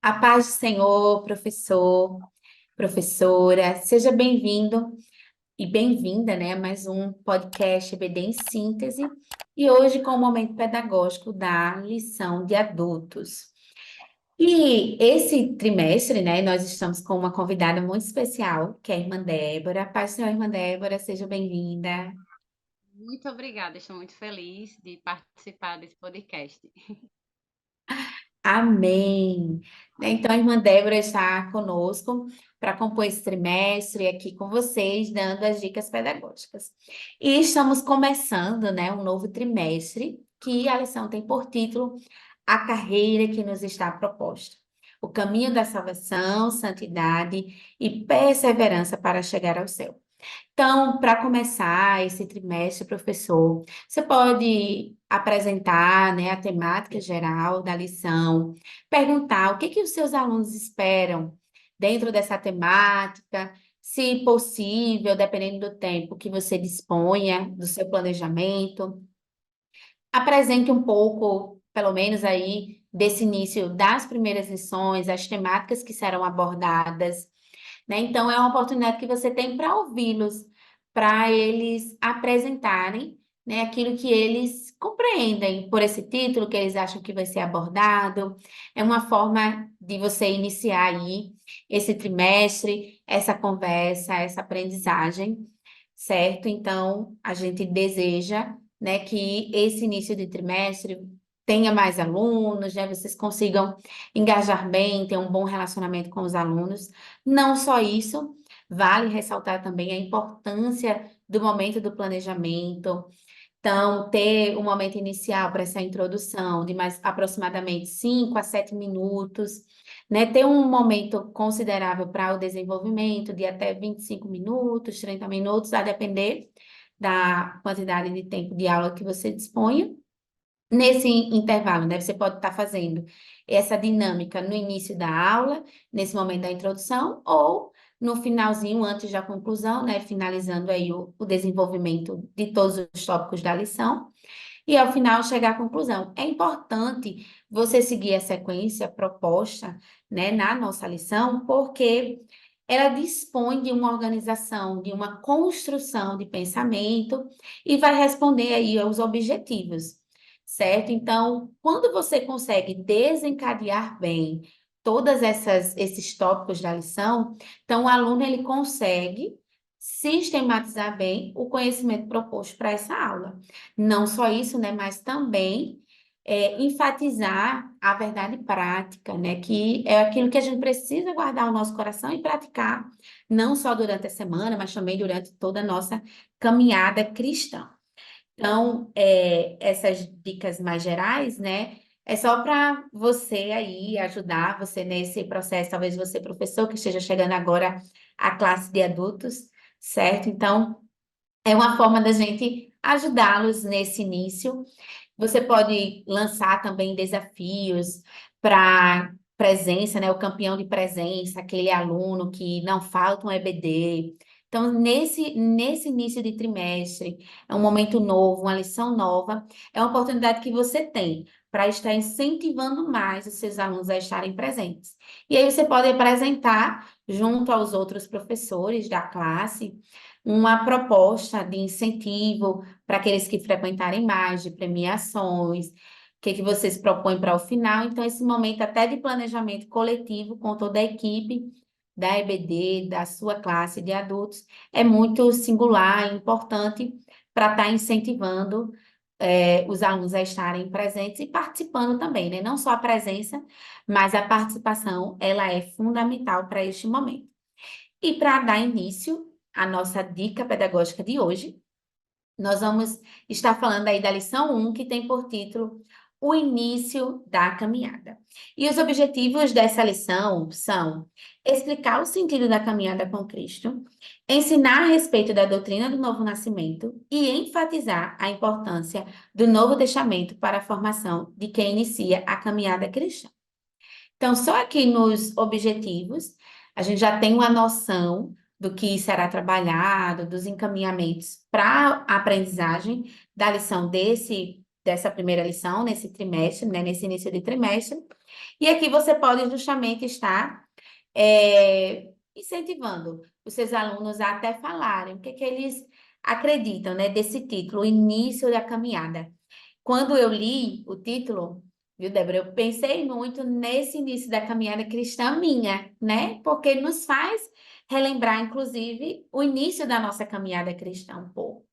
A paz do Senhor, professor, professora, seja bem-vindo e bem-vinda, né, a mais um podcast EBD em Síntese, e hoje com o momento pedagógico da lição de adultos. E esse trimestre, né, nós estamos com uma convidada muito especial, que é a irmã Débora. Paz do Senhor, irmã Débora, seja bem-vinda. Muito obrigada, estou muito feliz de participar desse podcast. Amém. Né, então, a irmã Débora está conosco para compor esse trimestre aqui com vocês, dando as dicas pedagógicas. E estamos começando, né, um novo trimestre, que a lição tem por título A Carreira que nos está proposta. O caminho da salvação, santidade e perseverança para chegar ao céu. Então, para começar esse trimestre, professor, você pode apresentar, né, a temática geral da lição, perguntar o que os seus alunos esperam dentro dessa temática, se possível, dependendo do tempo que você disponha do seu planejamento. Apresente um pouco, pelo menos aí, desse início das primeiras lições, as temáticas que serão abordadas, né? Então, é uma oportunidade que você tem para ouvi-los, para eles apresentarem, né, aquilo que eles compreendem por esse título, que eles acham que vai ser abordado. É uma forma de você iniciar aí esse trimestre, essa conversa, essa aprendizagem, certo? Então, a gente deseja, né, que esse início de trimestre tenha mais alunos, né, vocês consigam engajar bem, ter um bom relacionamento com os alunos. Não só isso, vale ressaltar também a importância do momento do planejamento. Então, ter um momento inicial para essa introdução de mais aproximadamente 5 a 7 minutos, né? Ter um momento considerável para o desenvolvimento de até 25 minutos, 30 minutos, a depender da quantidade de tempo de aula que você disponha. Nesse intervalo, né, você pode estar fazendo essa dinâmica no início da aula, nesse momento da introdução, ou no finalzinho, antes da conclusão, né, finalizando aí o desenvolvimento de todos os tópicos da lição, e ao final chegar à conclusão. É importante você seguir a sequência proposta, né, na nossa lição, porque ela dispõe de uma organização, de uma construção de pensamento e vai responder aí aos objetivos, certo? Então, quando você consegue desencadear bem todas esses tópicos da lição, então o aluno ele consegue sistematizar bem o conhecimento proposto para essa aula. Não só isso, né, mas também enfatizar a verdade prática, né, que é aquilo que a gente precisa guardar no nosso coração e praticar, não só durante a semana, mas também durante toda a nossa caminhada cristã. Então, essas dicas mais gerais, né, é só para você aí ajudar você nesse processo, talvez você, professor, que esteja chegando agora à classe de adultos, certo? Então, é uma forma da gente ajudá-los nesse início. Você pode lançar também desafios para presença, né? O campeão de presença, aquele aluno que não falta um EBD. Então, nesse início de trimestre, é um momento novo, uma lição nova, é uma oportunidade que você tem para estar incentivando mais os seus alunos a estarem presentes. E aí você pode apresentar, junto aos outros professores da classe, uma proposta de incentivo para aqueles que frequentarem mais, de premiações, o que vocês propõem para o final. Então, esse momento até de planejamento coletivo com toda a equipe da EBD, da sua classe de adultos, é muito singular e importante para estar incentivando os alunos a estarem presentes e participando também, né? Não só a presença, mas a participação, ela é fundamental para este momento. E para dar início à nossa dica pedagógica de hoje, nós vamos estar falando aí da lição 1, que tem por título O Início da Caminhada. E os objetivos dessa lição são explicar o sentido da caminhada com Cristo, ensinar a respeito da doutrina do novo nascimento e enfatizar a importância do novo testamento para a formação de quem inicia a caminhada cristã. Então, só aqui nos objetivos, a gente já tem uma noção do que será trabalhado, dos encaminhamentos para a aprendizagem da lição dessa primeira lição, nesse trimestre, né, nesse início de trimestre. E aqui você pode justamente estar incentivando os seus alunos a até falarem o que que eles acreditam, né, desse título, o início da caminhada. Quando eu li o título, viu, Débora, eu pensei muito nesse início da caminhada cristã minha, né? Porque nos faz relembrar, inclusive, o início da nossa caminhada cristã um pouco.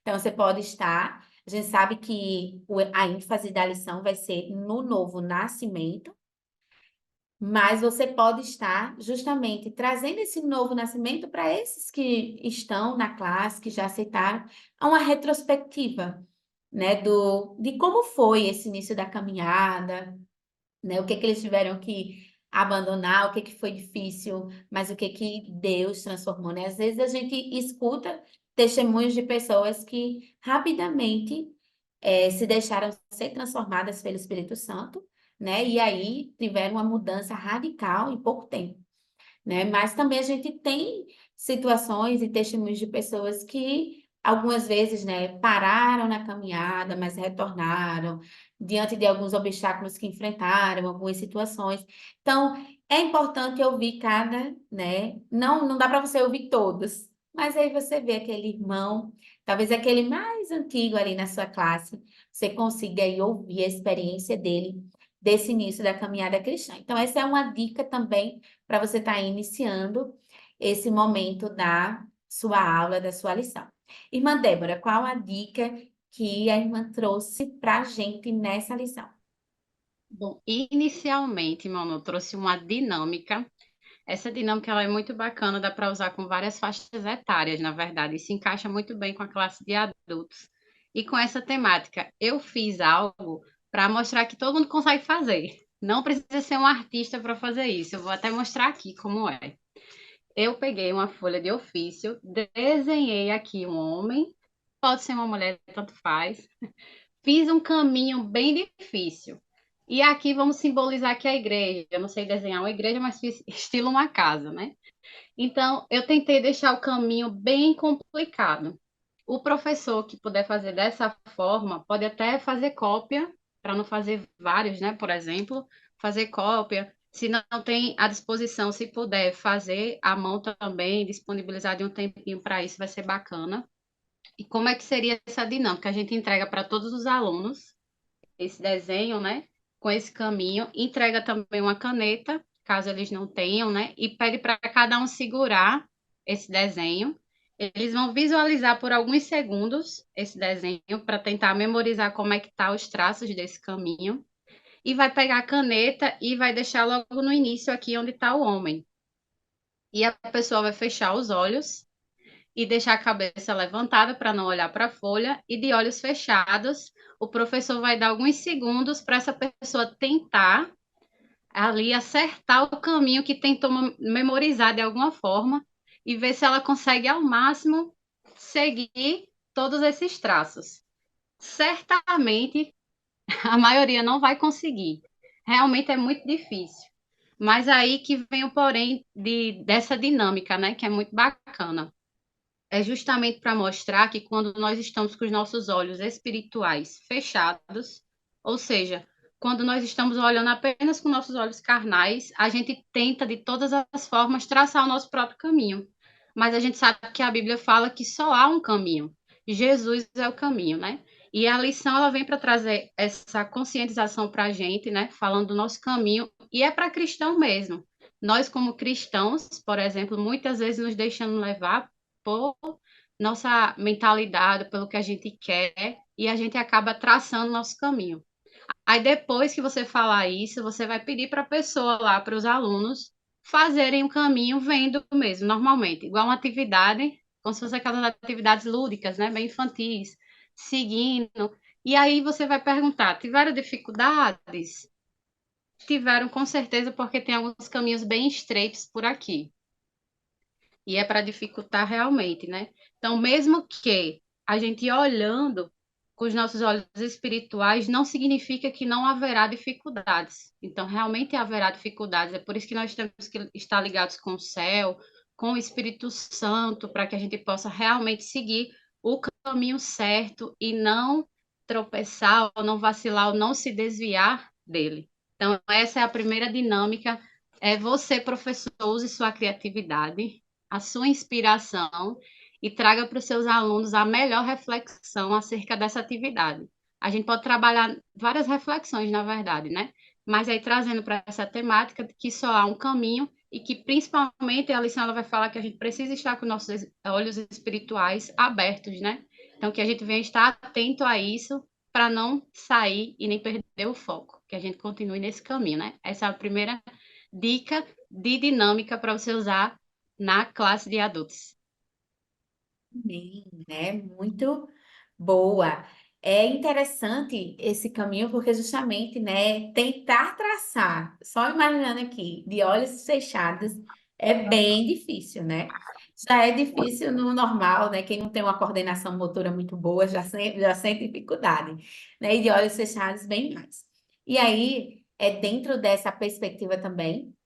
Então, você pode estar, a gente sabe que a ênfase da lição vai ser no novo nascimento, mas você pode estar justamente trazendo esse novo nascimento para esses que estão na classe, que já aceitaram, a uma retrospectiva, né, de como foi esse início da caminhada, né, o que que eles tiveram que abandonar, o que que foi difícil, mas o que que Deus transformou, né? Às vezes a gente escuta testemunhos de pessoas que rapidamente se deixaram ser transformadas pelo Espírito Santo, né? E aí tiveram uma mudança radical em pouco tempo, né? Mas também a gente tem situações e testemunhos de pessoas que algumas vezes, né, pararam na caminhada, mas retornaram diante de alguns obstáculos que enfrentaram, algumas situações. Então, é importante ouvir cada, né? Não dá para você ouvir todos, mas aí você vê aquele irmão, talvez aquele mais antigo ali na sua classe, você consiga aí ouvir a experiência dele desse início da caminhada cristã. Então, essa é uma dica também para você estar iniciando esse momento da sua aula, da sua lição. Irmã Débora, qual a dica que a irmã trouxe para a gente nessa lição? Bom, inicialmente, mano, eu trouxe uma dinâmica. Essa dinâmica ela é muito bacana, dá para usar com várias faixas etárias, na verdade, e se encaixa muito bem com a classe de adultos. E com essa temática, eu fiz algo para mostrar que todo mundo consegue fazer. Não precisa ser um artista para fazer isso. Eu vou até mostrar aqui como é. Eu peguei uma folha de ofício, desenhei aqui um homem, pode ser uma mulher, tanto faz. Fiz um caminho bem difícil. E aqui vamos simbolizar que a igreja, eu não sei desenhar uma igreja, mas fiz estilo uma casa, né? Então, eu tentei deixar o caminho bem complicado. O professor que puder fazer dessa forma, pode até fazer cópia, para não fazer vários, né? Por exemplo, fazer cópia. Se não tem à disposição, se puder fazer à mão também, disponibilizar de um tempinho para isso, vai ser bacana. E como é que seria essa dinâmica? A gente entrega para todos os alunos esse desenho, né? Com esse caminho, entrega também uma caneta, caso eles não tenham, né? E pede para cada um segurar esse desenho. Eles vão visualizar por alguns segundos esse desenho para tentar memorizar como é que tá os traços desse caminho e vai pegar a caneta e vai deixar logo no início aqui onde está o homem. E a pessoa vai fechar os olhos e deixar a cabeça levantada para não olhar para a folha, e de olhos fechados, o professor vai dar alguns segundos para essa pessoa tentar ali acertar o caminho que tentou memorizar de alguma forma e ver se ela consegue ao máximo seguir todos esses traços. Certamente a maioria não vai conseguir. Realmente é muito difícil. Mas aí que vem o porém dessa dinâmica, né, que é muito bacana, é justamente para mostrar que quando nós estamos com os nossos olhos espirituais fechados, ou seja, quando nós estamos olhando apenas com nossos olhos carnais, a gente tenta de todas as formas traçar o nosso próprio caminho. Mas a gente sabe que a Bíblia fala que só há um caminho. Jesus é o caminho, né? E a lição ela vem para trazer essa conscientização para a gente, né? Falando do nosso caminho, e é para cristão mesmo. Nós, como cristãos, por exemplo, muitas vezes nos deixamos levar por nossa mentalidade, pelo que a gente quer, e a gente acaba traçando nosso caminho. Aí depois que você falar isso, você vai pedir para a pessoa lá, para os alunos, fazerem o caminho vendo mesmo, normalmente, igual uma atividade, como se fosse aquelas atividades lúdicas, né, bem infantis, seguindo. E aí você vai perguntar: tiveram dificuldades? Tiveram com certeza, porque tem alguns caminhos bem estreitos por aqui. E é para dificultar realmente, né? Então, mesmo que a gente olhando com os nossos olhos espirituais, não significa que não haverá dificuldades. Então, realmente haverá dificuldades. É por isso que nós temos que estar ligados com o céu, com o Espírito Santo, para que a gente possa realmente seguir o caminho certo e não tropeçar, ou não vacilar, ou não se desviar dele. Então, essa é a primeira dinâmica, é você, professor, use sua criatividade, a sua inspiração e traga para os seus alunos a melhor reflexão acerca dessa atividade. A gente pode trabalhar várias reflexões, na verdade, né? Mas aí trazendo para essa temática que só há um caminho e que principalmente a lição ela vai falar que a gente precisa estar com nossos olhos espirituais abertos, né? Então que a gente venha estar atento a isso para não sair e nem perder o foco, que a gente continue nesse caminho, né? Essa é a primeira dica de dinâmica para você usar na classe de adultos. Bem, né? Muito boa. É interessante esse caminho porque justamente, né, tentar traçar, só imaginando aqui, de olhos fechados, é bem difícil, né? Já é difícil no normal, né? Quem não tem uma coordenação motora muito boa já sente dificuldade, né? E de olhos fechados, bem mais. E aí, é dentro dessa perspectiva também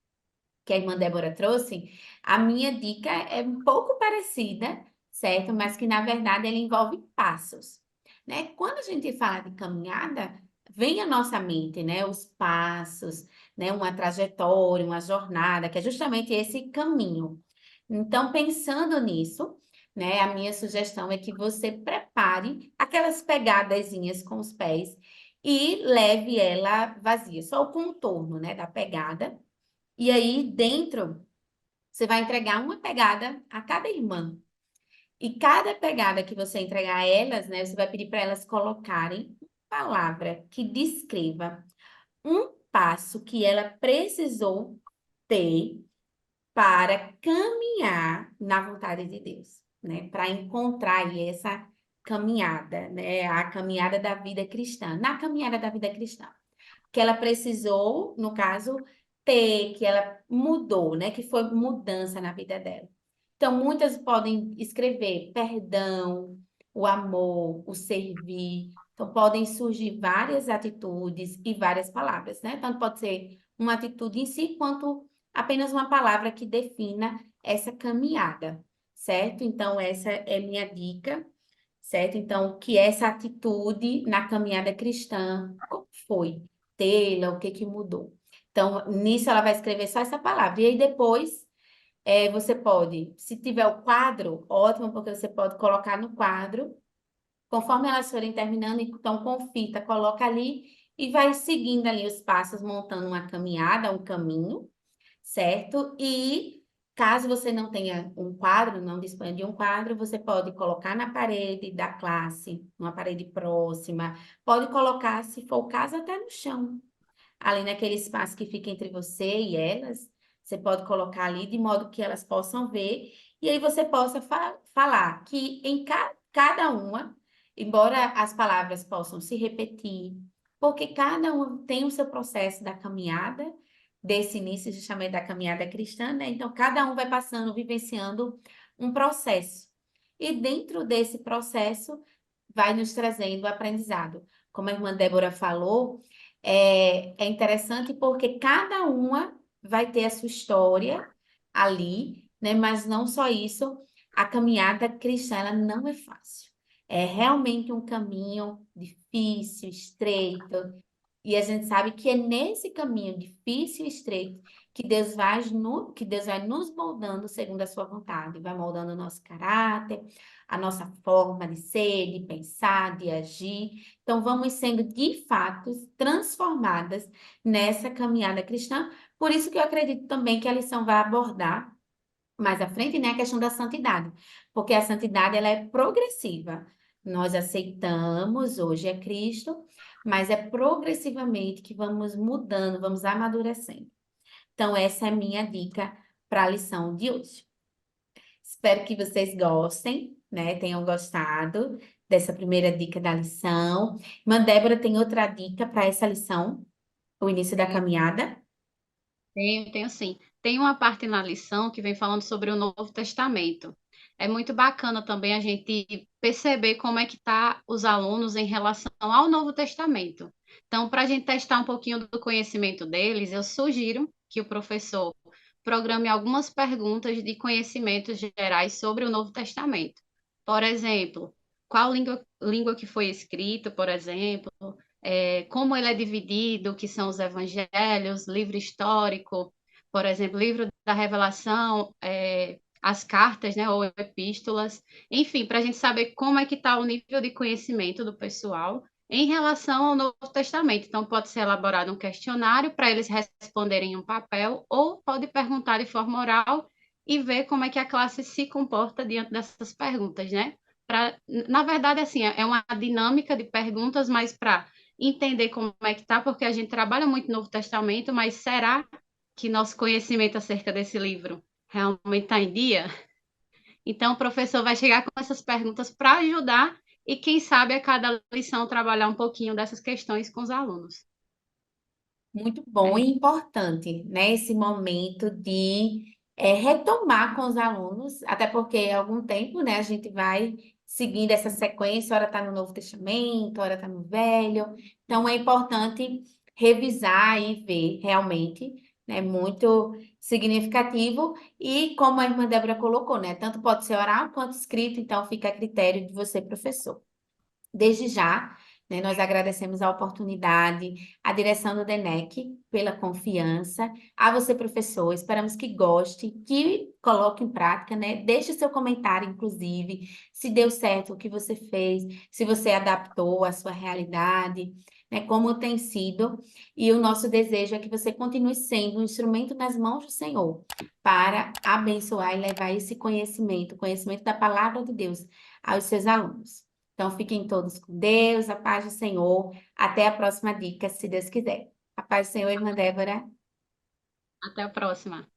que a irmã Débora trouxe, a minha dica é um pouco parecida, certo? Mas que na verdade ela envolve passos, né? Quando a gente fala de caminhada, vem à nossa mente, né? Os passos, né? Uma trajetória, uma jornada, que é justamente esse caminho. Então, pensando nisso, né? A minha sugestão é que você prepare aquelas pegadazinhas com os pés e leve ela vazia, só o contorno, né? Da pegada e aí, dentro, você vai entregar uma pegada a cada irmã. E cada pegada que você entregar a elas, né, você vai pedir para elas colocarem uma palavra que descreva um passo que ela precisou ter para caminhar na vontade de Deus, né? Para encontrar aí essa caminhada, né? A caminhada da vida cristã, na caminhada da vida cristã que ela precisou, no caso, ter, que ela mudou, né? Que foi mudança na vida dela. Então, muitas podem escrever perdão, o amor, o servir. Então, podem surgir várias atitudes e várias palavras, né? Tanto pode ser uma atitude em si, quanto apenas uma palavra que defina essa caminhada, certo? Então, essa é minha dica, certo? Então, que essa atitude na caminhada cristã, como foi? Tê-la, o que que mudou? Então, nisso ela vai escrever só essa palavra. E aí depois você pode, se tiver o quadro, ótimo, porque você pode colocar no quadro, conforme elas forem terminando, então com fita, coloca ali e vai seguindo ali os passos, montando uma caminhada, um caminho, certo? E caso você não tenha um quadro, não disponha de um quadro, você pode colocar na parede da classe, numa parede próxima, pode colocar, se for o caso, até no chão ali naquele espaço que fica entre você e elas, você pode colocar ali de modo que elas possam ver, e aí você possa falar que em cada uma, embora as palavras possam se repetir, porque cada uma tem o seu processo da caminhada, desse início justamente da caminhada cristã, né? Então, cada um vai passando, vivenciando um processo. E dentro desse processo, vai nos trazendo aprendizado. Como a irmã Débora falou, é interessante porque cada uma vai ter a sua história ali, né? Mas não só isso, a caminhada cristã, ela não é fácil. É realmente um caminho difícil, estreito, e a gente sabe que é nesse caminho difícil e estreito que Deus vai nos moldando segundo a sua vontade, vai moldando o nosso caráter, a nossa forma de ser, de pensar, de agir. Então, vamos sendo de fato transformadas nessa caminhada cristã. Por isso que eu acredito também que a lição vai abordar mais à frente, né, a questão da santidade, porque a santidade ela é progressiva. Nós aceitamos hoje é Cristo, mas é progressivamente que vamos mudando, vamos amadurecendo. Então, essa é a minha dica para a lição de hoje. Espero que vocês gostem, né? Tenham gostado dessa primeira dica da lição. Irmã Débora tem outra dica para essa lição, o início da caminhada. Tenho sim. Tem uma parte na lição que vem falando sobre o Novo Testamento. É muito bacana também a gente perceber como é que tá os alunos em relação ao Novo Testamento. Então, para a gente testar um pouquinho do conhecimento deles, eu sugiro que o professor programe algumas perguntas de conhecimentos gerais sobre o Novo Testamento. Por exemplo, qual língua que foi escrito, por exemplo, como ele é dividido, que são os evangelhos, livro histórico, por exemplo, livro da Revelação, as cartas, né, ou epístolas, enfim, para a gente saber como é que está o nível de conhecimento do pessoal em relação ao Novo Testamento. Então, pode ser elaborado um questionário para eles responderem em um papel, ou pode perguntar de forma oral e ver como é que a classe se comporta diante dessas perguntas, né? Na verdade, assim, é uma dinâmica de perguntas, mas para entender como é que tá, porque a gente trabalha muito no Novo Testamento, mas será que nosso conhecimento acerca desse livro realmente está em dia? Então, o professor vai chegar com essas perguntas para ajudar e, quem sabe, a cada lição trabalhar um pouquinho dessas questões com os alunos. Muito bom É, e importante, né? Esse momento de retomar com os alunos, até porque há algum tempo, né, a gente vai seguindo essa sequência, ora está no Novo Testamento, ora está no Velho. Então é importante revisar e ver realmente, né? Muito significativo. E como a irmã Débora colocou, né? Tanto pode ser oral quanto escrito, então fica a critério de você, professor. Desde já, né, nós agradecemos a oportunidade, a direção do DENEC pela confiança, a você, professor, esperamos que goste, que coloque em prática, né? Deixe seu comentário, inclusive, se deu certo o que você fez, se você adaptou à sua realidade, né? Como tem sido, e o nosso desejo é que você continue sendo um instrumento nas mãos do Senhor, para abençoar e levar esse conhecimento, o conhecimento da palavra de Deus, aos seus alunos. Então, fiquem todos com Deus, a paz do Senhor. Até a próxima dica, se Deus quiser. A paz do Senhor, irmã Débora. até a próxima.